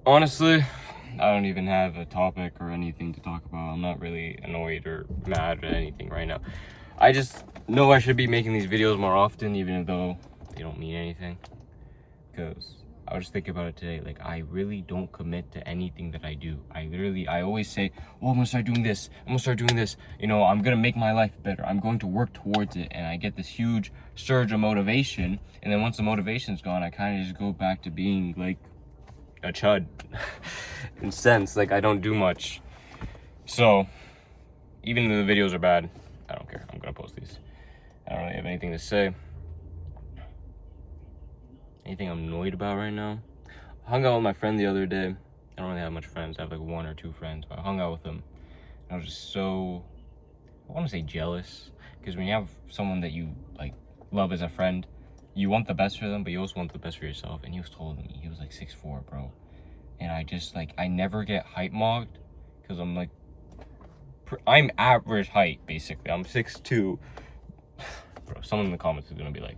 Honestly, I don't even have a topic or anything to talk about. I'm not really annoyed or mad at anything right now. I just know I should be making these videos more often, even though they don't mean anything. Because I was just thinking about it today. Like, I really don't commit to anything that I do. I always say, oh, I'm gonna start doing this. I'm gonna start doing this. You know, I'm gonna make my life better. I'm going to work towards it. And I get this huge surge of motivation. And then once the motivation's gone, I kind of just go back to being like a chud in sense. Like, I don't do much. So even though the videos are bad, I don't care. I'm gonna post these. I don't really have anything to say. Anything I'm annoyed about right now? I hung out with my friend the other day. I don't really have much friends. I have like 1 or 2 friends, but I hung out with them. I was just so, I want to say jealous, because when you have someone that you like love as a friend, you want the best for them, but you also want the best for yourself. And he was taller than me. He was like 6'4", bro. And I just like, I never get height mocked, because I'm like, I'm average height basically. I'm 6'2". Bro, someone in the comments is gonna be like,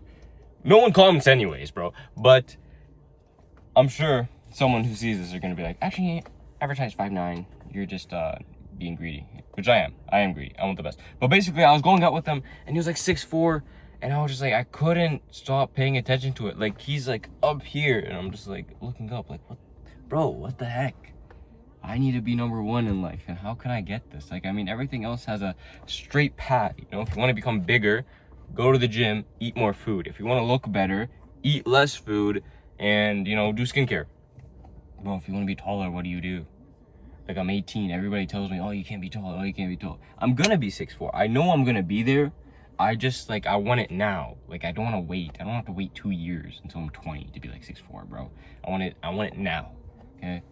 no one comments anyways, bro. But I'm sure someone who sees this are gonna be like, actually, average height is 5'9". You're just being greedy, which I am. I am greedy. I want the best. But basically, I was going out with him, and he was like 6'4", and I was just like, I couldn't stop paying attention to it. Like, he's like up here, and I'm just like looking up, like, what, bro? What the heck? I need to be number 1 in life, and how can I get this? Like, I mean, everything else has a straight path. You know, if you want to become bigger, go to the gym, eat more food. If you want to look better, eat less food, and, you know, do skincare. Well, if you want to be taller, what do you do? Like, I'm 18. Everybody tells me, oh, you can't be tall. Oh, you can't be tall. I'm going to be 6'4". I know I'm going to be there. I just, like, I want it now. Like, I don't want to wait. I don't have to wait 2 years until I'm 20 to be, like, 6'4", bro. I want it now, okay?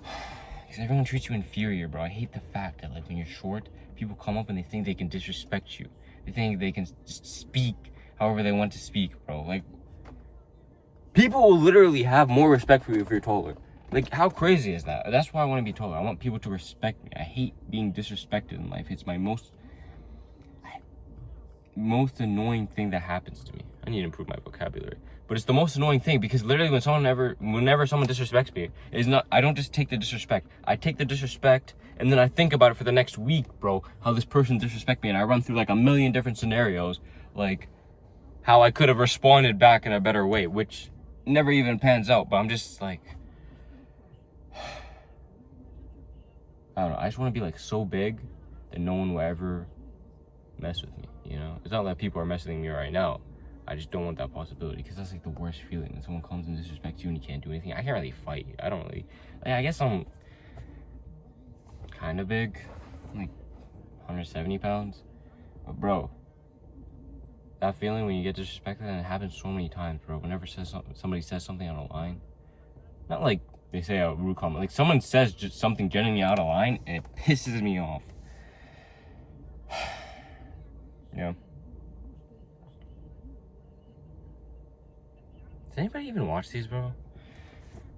Because everyone treats you inferior, bro. I hate the fact that, like, when you're short, people come up and they think they can disrespect you. They think they can just speak however they want to speak, bro. Like, people will literally have more respect for you if you're taller. Like, how crazy is that? That's why I want to be taller. I want people to respect me. I hate being disrespected in life. It's my most annoying thing that happens to me. I need to improve my vocabulary. But it's the most annoying thing, because literally whenever someone disrespects me, I don't just take the disrespect. I take the disrespect and then I think about it for the next week, bro, how this person disrespect me, and I run through like a million different scenarios, like how I could have responded back in a better way, which never even pans out. But I'm just like, I don't know. I just want to be like so big that no one will ever mess with me, you know? It's not that people are messing with me right now. I just don't want that possibility, because that's like the worst feeling, when someone comes and disrespects you and you can't do anything. I can't really fight. I don't really, like, I guess I'm kind of big, like 170 pounds. But bro, that feeling when you get disrespected, and it happens so many times, bro. Whenever somebody says something out of line, not like they say a rude comment, like someone says just something genuinely out of line, and it pisses me off. Yeah. Does anybody even watch these, bro?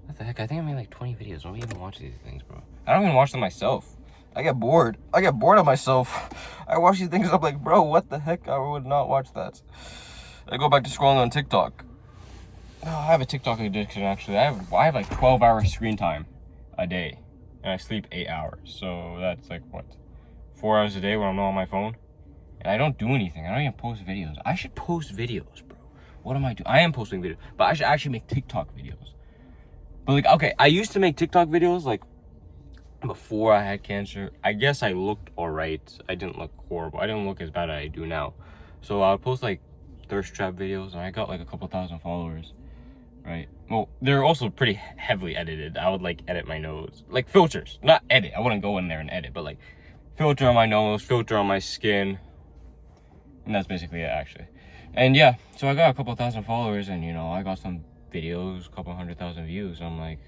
What the heck? I think I made like 20 videos. Why do we even watch these things, bro? I don't even watch them myself. I get bored. I get bored of myself. I watch these things, I'm like, bro, what the heck? I would not watch that. I go back to scrolling on TikTok. Oh, I have a TikTok addiction, actually. I have like 12 hours screen time a day. And I sleep 8 hours. So that's like, what? 4 hours a day when I'm not on my phone? And I don't do anything. I don't even post videos. I should post videos, bro. What am I doing? I am posting videos, but I should actually make TikTok videos. But like, okay, I used to make TikTok videos like before I had cancer. I guess I looked alright. I didn't look horrible. I didn't look as bad as I do now. So I would post like thirst trap videos, and I got like a couple thousand followers, right? Well, they're also pretty heavily edited. I would like edit my nose, like filters, not edit. I wouldn't go in there and edit, but like filter on my nose, filter on my skin. And that's basically it, actually. And yeah, so I got a couple thousand followers, and, you know, I got some videos, a couple 100,000 views. I'm like,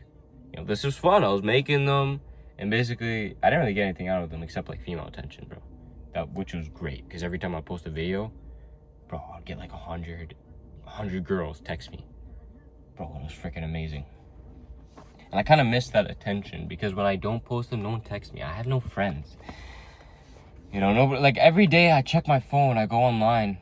you know, this was fun. I was making them, and basically, I didn't really get anything out of them except, like, female attention, bro. Which was great, because every time I post a video, bro, I'd get, like, 100 girls text me. Bro, it was freaking amazing. And I kind of miss that attention, because when I don't post them, no one texts me. I have no friends. You know, nobody, like, every day I check my phone, I go online,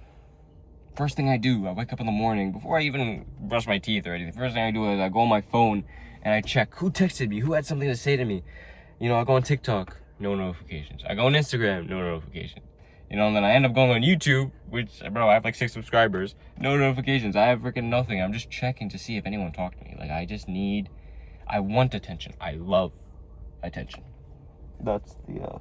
First thing I do, I wake up in the morning, before I even brush my teeth or anything, first thing I do is I go on my phone and I check who texted me, who had something to say to me. You know, I go on TikTok, no notifications. I go on Instagram, no notifications. You know, and then I end up going on YouTube, which, bro, I have like 6 subscribers, no notifications. I have freaking nothing. I'm just checking to see if anyone talked to me. Like, I want attention. I love attention. That's the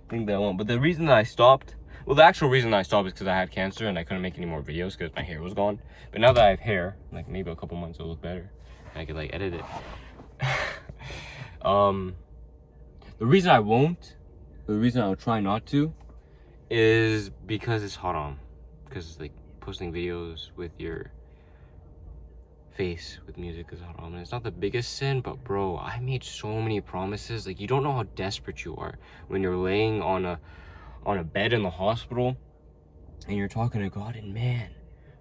thing that I want. But the reason that I stopped, well, the actual reason I stopped is because I had cancer and I couldn't make any more videos because my hair was gone. But now that I have hair, like maybe a couple months it'll look better. I could like edit it. The reason I won't, the reason I'll try not to, is because it's haram. Because like posting videos with your face with music is haram. And it's not the biggest sin, but bro, I made so many promises. Like, you don't know how desperate you are when you're laying on a bed in the hospital and you're talking to God, and man,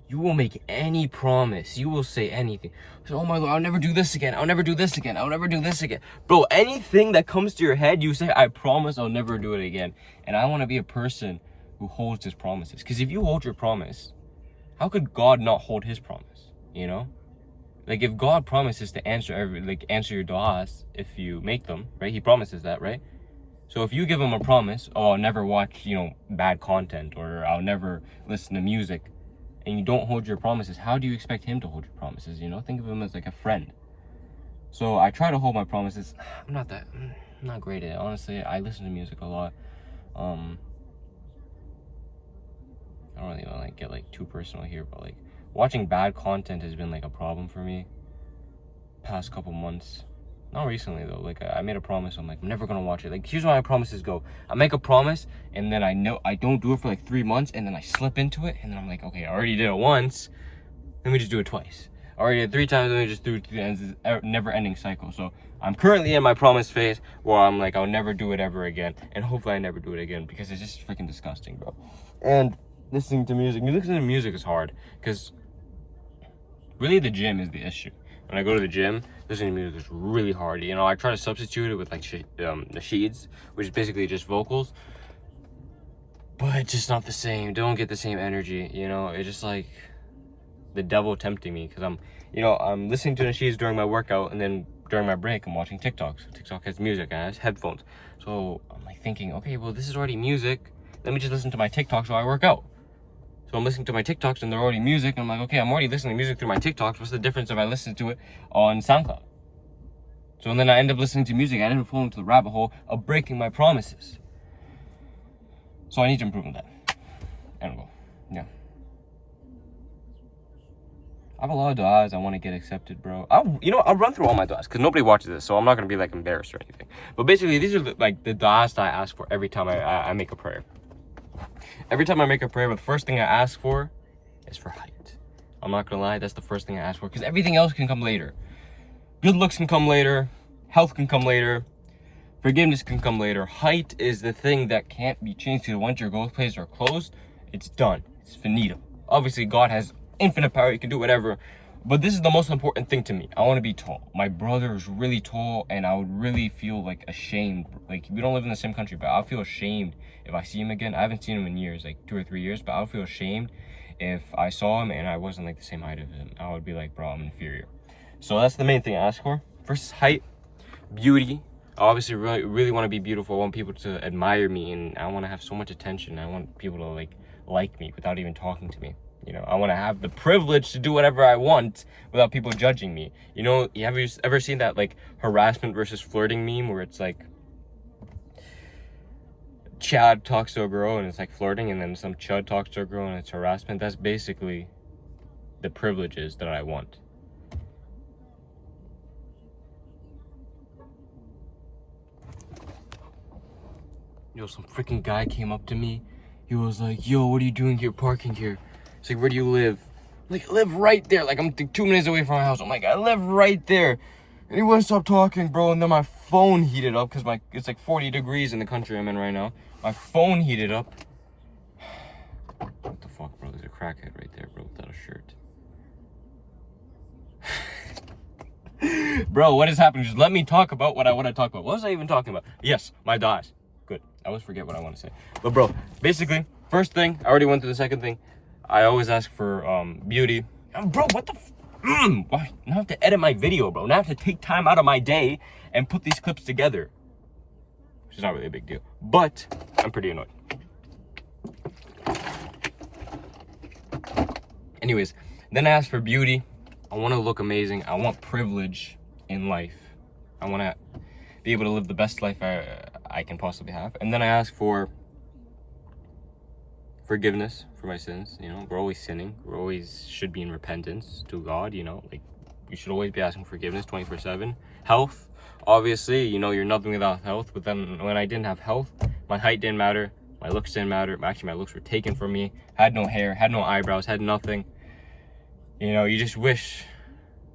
you will make any promise. You will say anything. So, oh my Lord, I'll never do this again. I'll never do this again. I'll never do this again. Bro, anything that comes to your head, you say, I promise I'll never do it again. And I want to be a person who holds his promises. Because if you hold your promise, how could God not hold his promise? You know? Like, if God promises to answer answer your du'as if you make them, right? He promises that, right? So if you give him a promise, oh, I'll never watch, you know, bad content, or I'll never listen to music, and you don't hold your promises, how do you expect him to hold your promises? You know, think of him as like a friend. So I try to hold my promises. I'm not great at it. Honestly, I listen to music a lot. I don't really want to like get like too personal here, but like watching bad content has been like a problem for me past couple months. Not recently though. Like I made a promise. I'm like, I'm never gonna watch it. Like, here's how my promises go. I make a promise and then I know I don't do it for like 3 months, and then I slip into it, and then I'm like, okay, I already did it once. Let me just do it twice. I already did it 3 times. Let me just do it 3 times. It's a never-ending cycle. So I'm currently in my promise phase where I'm like, I'll never do it ever again, and hopefully I never do it again, because it's just freaking disgusting, bro. And listening to music is hard, because really the gym is the issue. When I go to the gym, listening to music is really hard. You know, I try to substitute it with like nasheeds, which is basically just vocals, but it's just not the same. Don't get the same energy. You know, it's just like the devil tempting me, because I'm listening to nasheeds during my workout, and then during my break I'm watching TikTok. So TikTok has music and it has headphones. So I'm like thinking, okay, well, this is already music. Let me just listen to my TikToks while I work out. So I'm listening to my TikToks and they're already music. And I'm like, okay, I'm already listening to music through my TikToks. What's the difference if I listen to it on SoundCloud? So then I end up listening to music. I didn't fall into the rabbit hole of breaking my promises. So I need to improve on that. Anyway, yeah. I have a lot of du'as I want to get accepted, bro. I'll run through all my du'as, because nobody watches this, so I'm not going to be like embarrassed or anything. But basically, these are like the du'as that I ask for every time I make a prayer. Every time I make a prayer, the first thing I ask for is for height. I'm not gonna lie, that's the first thing I ask for, because everything else can come later. Good looks can come later, health can come later, forgiveness can come later. Height is the thing that can't be changed, because once your goal plays are closed, it's done. It's finito. Obviously, God has infinite power, he can do whatever, but this is the most important thing to me. I want to be tall. My brother is really tall, and I would really feel like ashamed. Like, we don't live in the same country, but I'll feel ashamed if I see him again. I haven't seen him in years, like 2 or 3 years, but I'll feel ashamed if I saw him and I wasn't like the same height of him. I would be like, bro, I'm inferior. So that's the main thing I ask for. First, height, beauty. I obviously really want to be beautiful. I want people to admire me, and I want to have so much attention. I want people to like me without even talking to me. You know, I want to have the privilege to do whatever I want without people judging me. You know, have you ever seen that like harassment versus flirting meme where it's like Chad talks to a girl and it's like flirting, and then some Chud talks to a girl and it's harassment? That's basically the privileges that I want. Yo, some freaking guy came up to me. He was like, yo, what are you doing here parking here? He's like, where do you live? Like, I live right there. Like, I'm 2 minutes away from my house. I'm like, I live right there. And he wouldn't stop talking, bro. And then my phone heated up, because it's like 40 degrees in the country I'm in right now. My phone heated up. What the fuck, bro? There's a crackhead right there, bro, without a shirt. Bro, what is happening? Just let me talk about what I want to talk about. What was I even talking about? Yes, my du'as. Good. I always forget what I want to say. But bro, basically, first thing, I already went through the second thing. I always ask for beauty. Bro, what the why? Now I have to edit my video, bro. Now I have to take time out of my day and put these clips together. Which is not really a big deal. But I'm pretty annoyed. Anyways, then I ask for beauty. I want to look amazing. I want privilege in life. I want to be able to live the best life I can possibly have. And then I ask for forgiveness for my sins. You know, we're always sinning. We always should be in repentance to God, you know. Like, we should always be asking forgiveness 24/7. Health, obviously, you know, you're nothing without health. But then when I didn't have health, my height didn't matter. My looks didn't matter. Actually, my looks were taken from me. Had no hair, had no eyebrows, had nothing. You know, you just wish.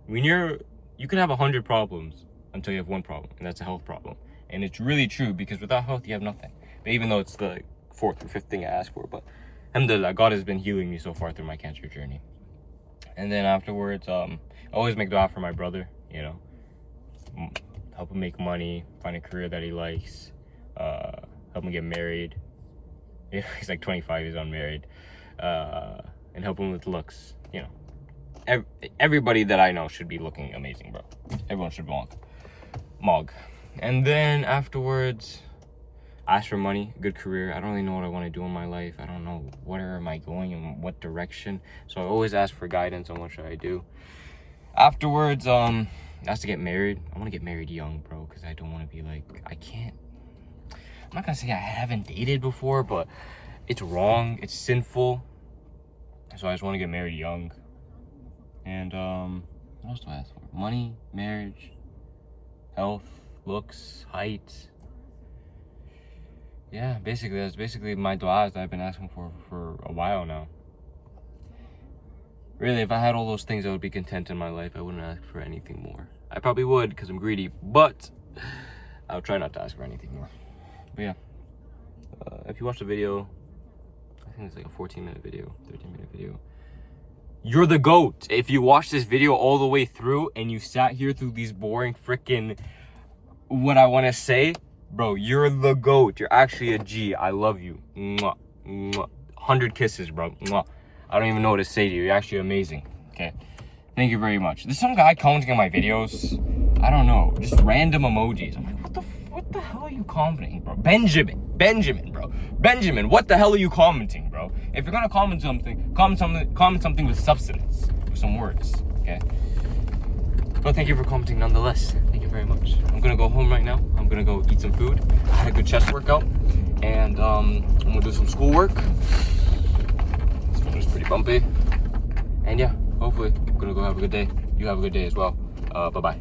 When you can have 100 problems until you have one problem, and that's a health problem. And it's really true, because without health, you have nothing. But even though it's the 4th or 5th thing I asked for, but alhamdulillah, God has been healing me so far through my cancer journey. And then afterwards, I always make dua for my brother, you know. Help him make money, find a career that he likes, help him get married. He's like 25, he's unmarried. And help him with looks, you know. Everybody that I know should be looking amazing, bro. Everyone should mog. And then afterwards, ask for money, good career. I don't really know what I want to do in my life. I don't know where am I going and what direction. So I always ask for guidance on what should I do. Afterwards, ask to get married. I want to get married young, bro, because I don't want to be like, I'm not gonna say I haven't dated before, but it's wrong, it's sinful. So I just want to get married young. And what else do I ask for? Money, marriage, health, looks, height. Yeah, basically that's basically my du'as that I've been asking for a while now. Really, if I had all those things, I would be content in my life. I wouldn't ask for anything more. I probably would, because I'm greedy, but I'll try not to ask for anything more. But yeah, if you watch the video, I think it's like a 14-minute video, 13-minute video. You're the GOAT. If you watch this video all the way through and you sat here through these boring freaking, what I want to say, bro, you're the GOAT. You're actually a G. I love you. Mwah, mwah. 100 kisses, bro. Mwah. I don't even know what to say to you. You're actually amazing. Okay. Thank you very much. There's some guy commenting on my videos. I don't know. Just random emojis. I'm like, what the hell are you commenting, bro? Benjamin, bro. Benjamin, what the hell are you commenting, bro? If you're gonna comment something with substance, with some words, okay? But thank you for commenting nonetheless. Thank you very much. I'm gonna go home right now. I'm gonna go eat some food. I had a good chest workout, and I'm gonna do some schoolwork. This one is pretty bumpy. And yeah, hopefully I'm gonna go have a good day. You have a good day as well. Bye-bye.